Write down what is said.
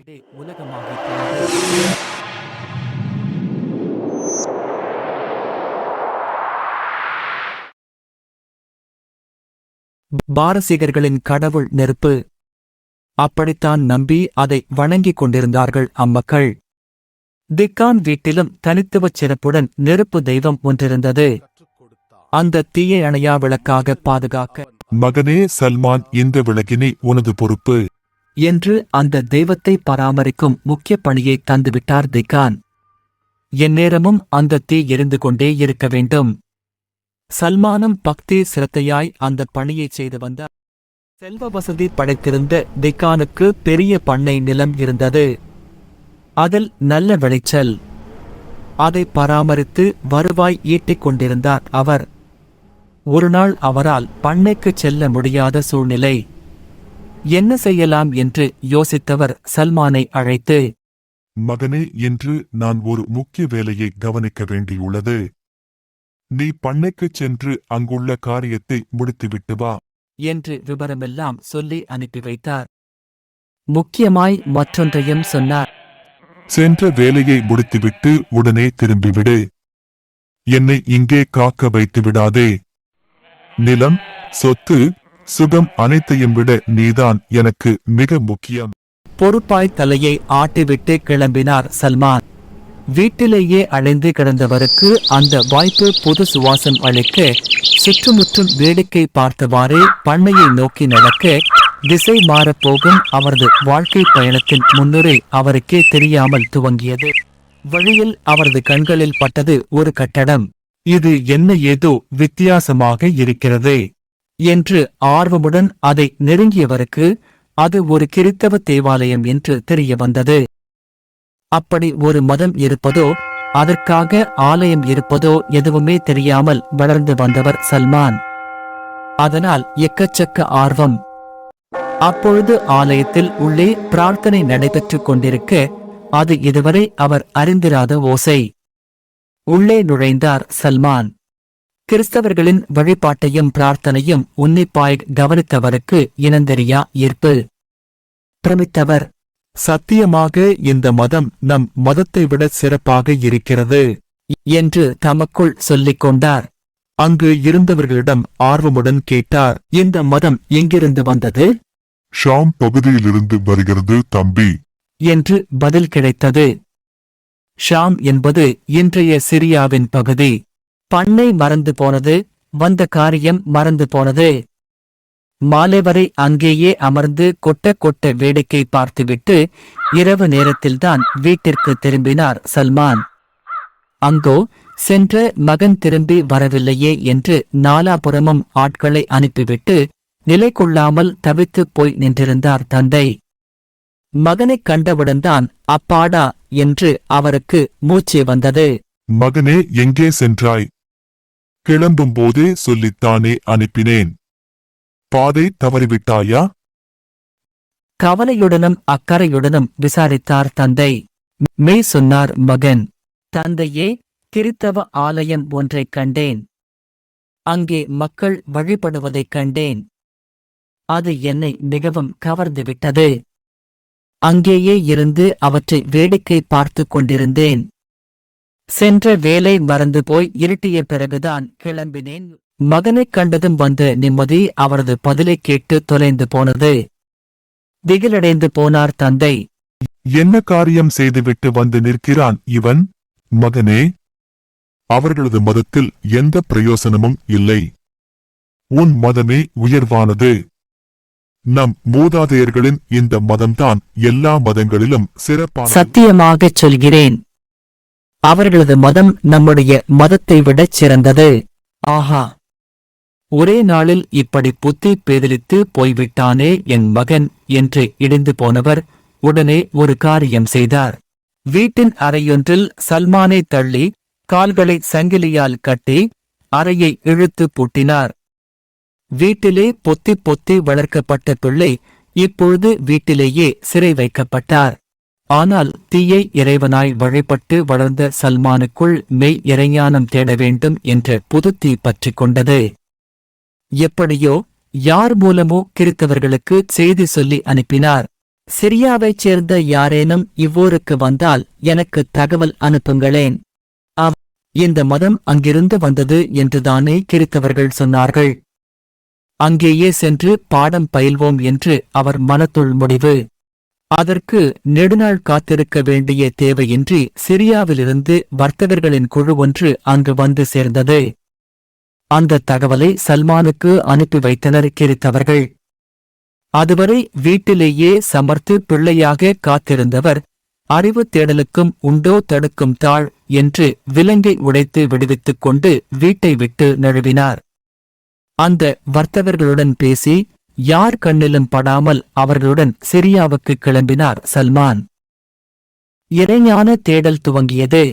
உலகமாகிப் போனது. பாரசீகர்களின் கடவுள் நெருப்பு. அப்படித்தான் நம்பி அதை வணங்கிக் கொண்டிருந்தார்கள் அம்மக்கள். திக்கான் வீட்டிலும் தனித்துவச் சிறப்புடன் நெருப்பு தெய்வம் ஒன்றிருந்தது. அந்த தீயை அணையா விளக்காக பாதுகாக்க, மகனே சல்மான், இந்த விளக்கினை உனது பொறுப்பு என்று அந்த தெய்வத்தை பராமரிக்கும் முக்கிய பணியை தந்துவிட்டார் திக்கான். எந்நேரமும் அந்த தீ எரிந்து கொண்டே இருக்க வேண்டும். சல்மானும் பக்தி சிரத்தையாய் அந்த பணியைச் செய்து வந்தார். செல்வ வசதி படைத்திருந்த திக்கானுக்கு பெரிய பண்ணை நிலம் இருந்தது. அதில் நல்ல விளைச்சல். அதை பராமரித்து வருவாய் ஈட்டிக் கொண்டிருந்தார் அவர். ஒருநாள் அவரால் பண்ணைக்குச் செல்ல முடியாத சூழ்நிலை. என்ன செய்யலாம் என்று யோசித்தவர் சல்மானை அழைத்து, மகனே, இன்று நான் ஒரு முக்கிய வேலையை கவனிக்க வேண்டியுள்ளது. நீ பண்ணைக்குச் சென்று அங்குள்ள காரியத்தை முடித்துவிட்டு வா என்று விவரமெல்லாம் சொல்லி அனுப்பி வைத்தார். முக்கியமாய் மற்றொன்றையும் சொன்னார். சென்ற வேலையை முடித்துவிட்டு உடனே திரும்பிவிடு. என்னை இங்கே காக்க வைத்து விடாதே. நிலம், சொத்து, சுகம் அனைத்தையும் விட நீதான் எனக்கு மிக முக்கியம். பொறுப்பாய் தலையை ஆட்டிவிட்டு கிளம்பினார் சல்மான். வீட்டிலேயே அடைந்து கிடந்தவருக்கு அந்த வாய்ப்பு புது சுவாசம் அளிக்க, சுற்றுமுற்றும் வேடிக்கை பார்த்தவாறே பண்ணையை நோக்கி நடக்க, திசை மாறப்போகும் அவரது வாழ்க்கை பயணத்தின் முன்னுரை அவருக்கே தெரியாமல் துவங்கியது. வழியில் அவரது கண்களில் பட்டது ஒரு கட்டடம். இது என்ன ஏதோ வித்தியாசமாக இருக்கிறது என்று ஆர்வமுடன் அதை நெருங்கியவருக்கு அது ஒரு கிறித்தவ தேவாலயம் என்று தெரிய வந்தது. அப்படி ஒரு மதம் இருப்பதோ அதற்காக ஆலயம் இருப்பதோ எதுவுமே தெரியாமல் வளர்ந்து வந்தவர் சல்மான். அதனால் எக்கச்சக்க ஆர்வம். அப்பொழுது ஆலயத்தில் உள்ளே பிரார்த்தனை நடைபெற்றுக் கொண்டிருக்க, அது இதுவரை அவர் அறிந்திராத ஓசை. உள்ளே நுழைந்தார் சல்மான். கிறிஸ்தவர்களின் வழிபாட்டையும் பிரார்த்தனையும் உன்னிப்பாய் கவனித்தவருக்கு இனந்தெரியா ஈர்ப்பு. பிரமித்தவர், சத்தியமாக இந்த மதம் நம் மதத்தை விட சிறப்பாக இருக்கிறது என்று தமக்குள் சொல்லிக் கொண்டார். அங்கு இருந்தவர்களிடம் ஆர்வமுடன் கேட்டார். இந்த மதம் எங்கிருந்து வந்தது? ஷாம் பகுதியிலிருந்து வருகிறது தம்பி என்று பதில் கிடைத்தது. ஷாம் என்பது இன்றைய சிரியாவின் பகுதி. பண்ணை மறந்து போனது, வந்த காரியம் மறந்து போனது. மாலை வரை அங்கேயே அமர்ந்து கொட்ட கொட்ட வேடிக்கை பார்த்துவிட்டு இரவு நேரத்தில்தான் வீட்டிற்கு திரும்பினார் சல்மான். அங்கோ சென்ற மகன் திரும்பி வரவில்லையே என்று நாலாபுறமும் ஆட்களை அனுப்பிவிட்டு நிலை கொள்ளாமல் தவித்துப் போய் நின்றிருந்தார் தந்தை. மகனைக் கண்டவுடன்தான் அப்பாடா என்று அவருக்கு மூச்சு வந்தது. மகனே, எங்கே சென்றாய்? கிளம்பும் போதே சொல்லித்தானே அனுப்பினேன். பாதை தவறிவிட்டாயா? கவலையுடனும் அக்கறையுடனும் விசாரித்தார் தந்தை. மெய் சொன்னார் மகன். தந்தையே, கிறித்தவ ஆலயம் ஒன்றைக் கண்டேன். அங்கே மக்கள் வழிபடுவதைக் கண்டேன். அது என்னை மிகவும் கவர்ந்துவிட்டது. அங்கேயே இருந்து அவற்றை வேடிக்கை பார்த்து கொண்டிருந்தேன். சென்ற வேலை மறந்து போய் இருட்டிய பிறகுதான் கிளம்பினேன். மகனைக் கண்டதும் வந்த நிம்மதி அவரது பதிலைக் கேட்டு தொலைந்து போனது. திகிலடைந்து போனார் தந்தை. என்ன காரியம் செய்துவிட்டு வந்து நிற்கிறான் இவன்? மகனே, அவர்களது மதத்தில் எந்த பிரயோசனமும் இல்லை. உன் மதமே உயர்வானது. நம் மூதாதையர்களின் இந்த மதம்தான் எல்லா மதங்களிலும் சிறப்பான. சத்தியமாகச் சொல்கிறேன், அவர்களது மதம் நம்முடைய மதத்தை விடச் சிறந்தது. ஆஹா, ஒரே நாளில் இப்படி புத்தி பேதலித்து போய்விட்டானே என் மகன் என்று இடிந்து போனவர் உடனே ஒரு காரியம் செய்தார். வீட்டின் அறையொன்றில் சல்மானை தள்ளி கால்களை சங்கிலியால் கட்டி அறையை இழுத்து பூட்டினார். வீட்டிலே பொத்தி பொத்தி வளர்க்கப்பட்ட பிள்ளை இப்பொழுது வீட்டிலேயே சிறை வைக்கப்பட்டார். ஆனால் தீயை இறைவனாய் வழிபட்டு வளர்ந்த சல்மானுக்குள் மெய் இறைஞானம் தேட வேண்டும் என்ற புதுத்தீ பற்றிக் கொண்டது. எப்படியோ யார் மூலமோ கிறித்தவர்களுக்கு செய்தி சொல்லி அனுப்பினார். சிரியாவைச் சேர்ந்த யாரேனும் இவ்வூருக்கு வந்தால் எனக்கு தகவல் அனுப்புங்களேன். இந்த மதம் அங்கிருந்து வந்தது என்றுதானே கிறித்தவர்கள் சொன்னார்கள். அங்கேயே சென்று பாடம் பயில்வோம் என்று அவர் மனத்துள் முடிவு. அதற்கு நெடுநாள் காத்திருக்க வேண்டிய தேவையின்றி சிரியாவிலிருந்து வர்த்தகர்களின் குழு ஒன்று அங்கு வந்து சேர்ந்தது. அந்த தகவலை சல்மானுக்கு அனுப்பி வைத்தனர் கிறித்தவர்கள். அதுவரை வீட்டிலேயே சமர்த்து பிள்ளையாக காத்திருந்தவர் அறிவு தேடலுக்கும் உண்டோ தடுக்கும் தாழ் என்று விலங்கை உடைத்து விடுவித்துக் கொண்டு வீட்டை விட்டு நழுவினார். அந்த வர்த்தகர்களுடன் பேசி யார் கண்ணிலும் படாமல் அவர்களுடன் சிரியாவுக்கு கிளம்பினார் சல்மான். இறைஞான தேடல் துவங்கியது.